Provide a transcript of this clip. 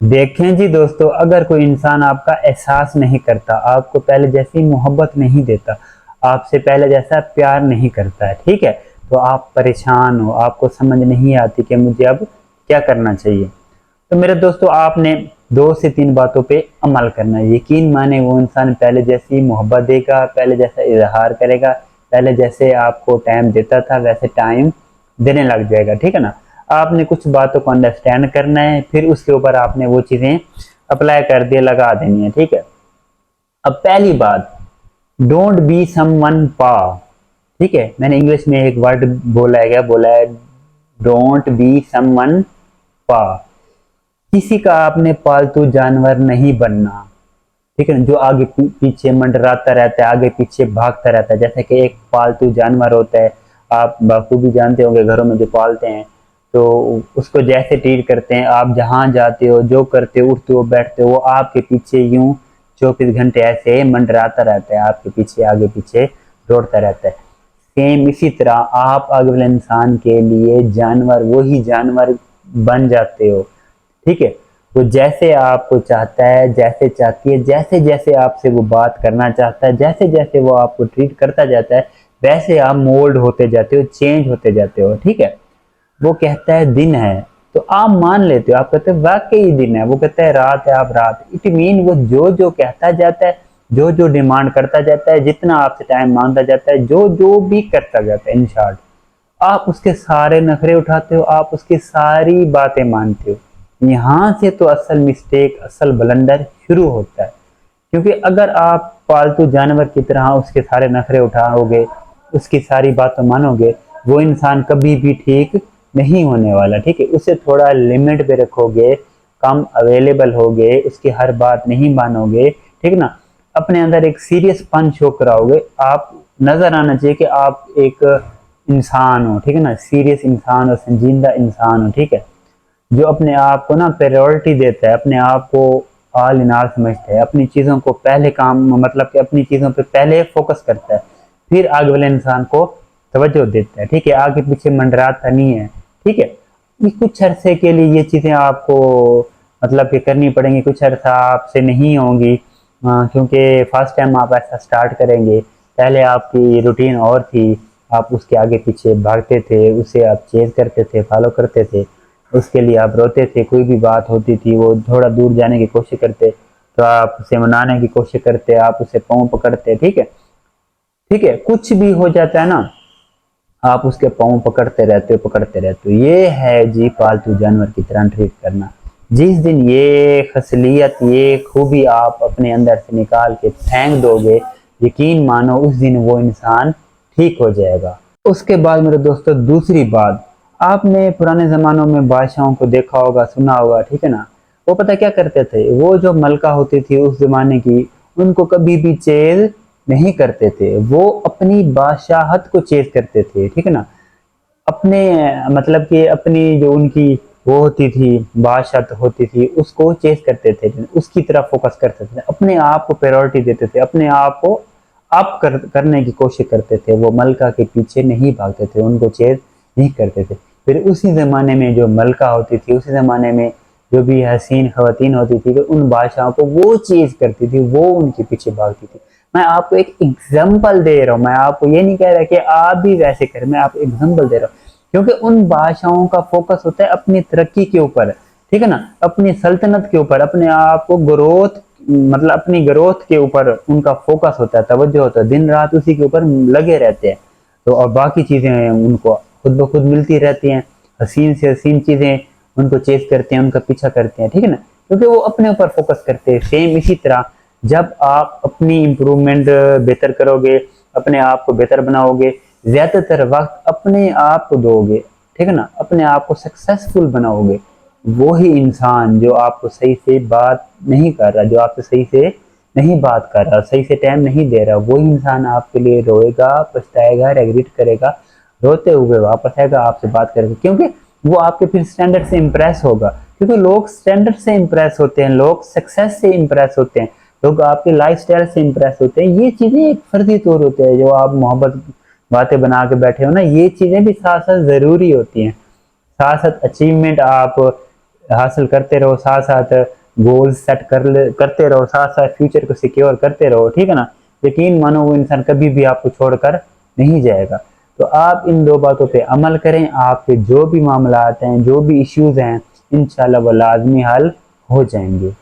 देखें जी दोस्तों, अगर कोई इंसान आपका एहसास नहीं करता, आपको पहले जैसी मोहब्बत नहीं देता, आपसे पहले जैसा प्यार नहीं करता है, ठीक है, तो आप परेशान हो, आपको समझ नहीं आती कि मुझे अब क्या करना चाहिए। तो मेरे दोस्तों, आपने 2 से 3 बातों पे अमल करना है। यकीन माने वो इंसान पहले जैसी मोहब्बत देगा, पहले जैसा इजहार करेगा, पहले जैसे आपको टाइम देता था वैसे टाइम देने लग जाएगा, ठीक है ना। आपने कुछ बातों को अंडरस्टैंड करना है, फिर उसके ऊपर आपने वो चीज़ें अप्लाई कर दिए, लगा देनी है, ठीक है। अब पहली बात, डोंट बी समवन पा, ठीक है। मैंने इंग्लिश में एक वर्ड बोला है, डोंट बी समवन पा। किसी का आपने पालतू जानवर नहीं बनना, ठीक है ना, जो आगे पीछे मंडराता रहता है, आगे पीछे भागता रहता है, जैसे कि एक पालतू जानवर होता है। आप बखूबी जानते होंगे, घरों में जो पालते हैं, तो उसको जैसे ट्रीट करते हैं, आप जहाँ जाते हो, जो करते हो, उठते हो, बैठते हो, वो आपके पीछे यूं 24 घंटे ऐसे मंडराता रहता है, आपके पीछे आगे पीछे दौड़ता रहता है। सेम इसी तरह आप अगले इंसान के लिए जानवर, वही जानवर बन जाते हो, ठीक है। वो जैसे आपको चाहता है, जैसे चाहती है, जैसे जैसे आपसे वो बात करना चाहता है, जैसे जैसे वो आपको ट्रीट करता जाता है, वैसे आप मोल्ड होते जाते हो, चेंज होते जाते हो, ठीक है। वो कहता है दिन है, तो आप मान लेते हो, आप कहते हो वाकई दिन है। वो कहता है रात है, आप रात, इट मीन वो जो जो कहता जाता है, जो जो डिमांड करता जाता है, जितना आपसे टाइम मांगता जाता है, जो जो भी करता जाता है, इन शॉर्ट आप उसके सारे नखरे उठाते हो, आप उसकी सारी बातें मानते हो। यहाँ से तो असल मिस्टेक, असल ब्लंडर शुरू होता है। क्योंकि अगर आप पालतू जानवर की तरह उसके सारे नखरे उठाओगे, उसकी सारी बातें मानोगे, वो इंसान कभी भी ठीक नहीं होने वाला, ठीक है। उसे थोड़ा लिमिट पे रखोगे, कम अवेलेबल होगे, उसकी हर बात नहीं मानोगे, ठीक है ना। अपने अंदर एक सीरियस पन शो कराओगे, आप नजर आना चाहिए कि आप एक इंसान हो, ठीक है ना, सीरियस इंसान हो, संजीदा इंसान हो, ठीक है। जो अपने आप को ना प्रायोरिटी देता है, अपने आप को ऑल इन ऑल समझता है, अपनी चीज़ों को पहले काम, मतलब कि अपनी चीज़ों पे पहले फोकस करता है, फिर आगे वाले इंसान को तवज्जो देता है, ठीक है। आगे पीछे मंडराता नहीं है, ठीक है। ये कुछ अरसे के लिए ये चीज़ें आपको मतलब कि करनी पड़ेंगी, कुछ अरसा आपसे नहीं होंगी, क्योंकि फर्स्ट टाइम आप ऐसा स्टार्ट करेंगे। पहले आपकी रूटीन और थी, आप उसके आगे पीछे भागते थे, उसे आप चेज करते थे, फॉलो करते थे, उसके लिए आप रोते थे, कोई भी बात होती थी वो थोड़ा दूर जाने की कोशिश करते, तो आप उसे मनाने की कोशिश करते, आप उसे पाँव पकड़ते, ठीक है। ठीक है, कुछ भी हो जाता है ना, आप उसके पाँव पकड़ते रहते हो। ये है जी पालतू जानवर की तरह ट्रीट करना। जिस दिन ये खसलियत, ये खूबी आप अपने अंदर से निकाल के फेंक दोगे, यकीन मानो उस दिन वो इंसान ठीक हो जाएगा। उसके बाद मेरे दोस्तों, दूसरी बात, आपने पुराने ज़मानों में बादशाहों को देखा होगा, सुना होगा, ठीक है ना। वो पता क्या करते थे, वो जो मलका होती थी उस ज़माने की, उनको कभी भी चेज़ नहीं करते थे, वो अपनी बादशाहत को चेज़ करते थे, ठीक है ना। अपने मतलब कि अपनी जो उनकी वो होती थी, बादशाहत होती थी, उसको चेज़ करते थे, उसकी तरफ फोकस करते थे, अपने आप को प्रायोरिटी देते थे, अपने आप को करने की कोशिश करते थे। वो मलका के पीछे नहीं भागते थे, उनको चेज़ नहीं करते थे। फिर उसी ज़माने में जो मलका होती थी, उसी ज़माने में जो भी हसीन खवातीन होती थी, तो उन बादशाहों को वो चीज़ करती थी, वो उनके पीछे भागती थी। मैं आपको एक एग्जाम्पल दे रहा हूँ, मैं आपको ये नहीं कह रहा कि आप भी वैसे करें, मैं आपको एग्जाम्पल दे रहा हूँ। क्योंकि उन बादशाहों का फोकस होता है अपनी तरक्की के ऊपर, ठीक है ना, अपनी सल्तनत के ऊपर, अपने आप को ग्रोथ, मतलब अपनी ग्रोथ के ऊपर उनका फोकस होता है, तवज्जो होता है, दिन रात उसी के ऊपर लगे रहते हैं। तो और बाकी चीज़ें उनको खुद ब खुद मिलती रहती हैं, हसीन से हसीन चीज़ें उनको चेस करते हैं, उनका पीछा करते हैं, ठीक है ना, क्योंकि वो अपने ऊपर फोकस करते हैं। सेम इसी तरह जब आप अपनी इम्प्रूवमेंट बेहतर करोगे, अपने आप को बेहतर बनाओगे, ज्यादातर वक्त अपने आप को दोगे, ठीक है ना, अपने आप को सक्सेसफुल बनाओगे, वो ही इंसान जो आपको सही से बात नहीं कर रहा, जो आपसे सही से नहीं बात कर रहा, सही से टाइम नहीं दे रहा, वो इंसान आपके लिए रोएगा, पछताएगा, रेग्रेट करेगा, रोते हुए वापस आएगा, आपसे बात करेगा, क्योंकि वो आपके फिर स्टैंडर्ड से इम्प्रेस होगा। क्योंकि लोग स्टैंडर्ड से इम्प्रेस होते हैं, लोग सक्सेस से इम्प्रेस होते हैं, लोग आपके लाइफस्टाइल से इम्प्रेस होते हैं। ये चीजें एक फर्जी तौर होते हैं, जो आप मोहब्बत बातें बना के बैठे हो ना, ये चीजें भी साथ साथ जरूरी होती हैं। साथ साथ अचीवमेंट आप हासिल करते रहो, साथ साथ गोल सेट करते रहो, साथ साथ फ्यूचर को सिक्योर करते रहो, ठीक है ना। यकीन मानो वो इंसान कभी भी आपको छोड़कर नहीं जाएगा। तो आप इन 2 बातों पे अमल करें, आपके जो भी मामलात हैं, जो भी इश्यूज हैं, इंशाल्लाह वो लाजमी हल हो जाएंगे।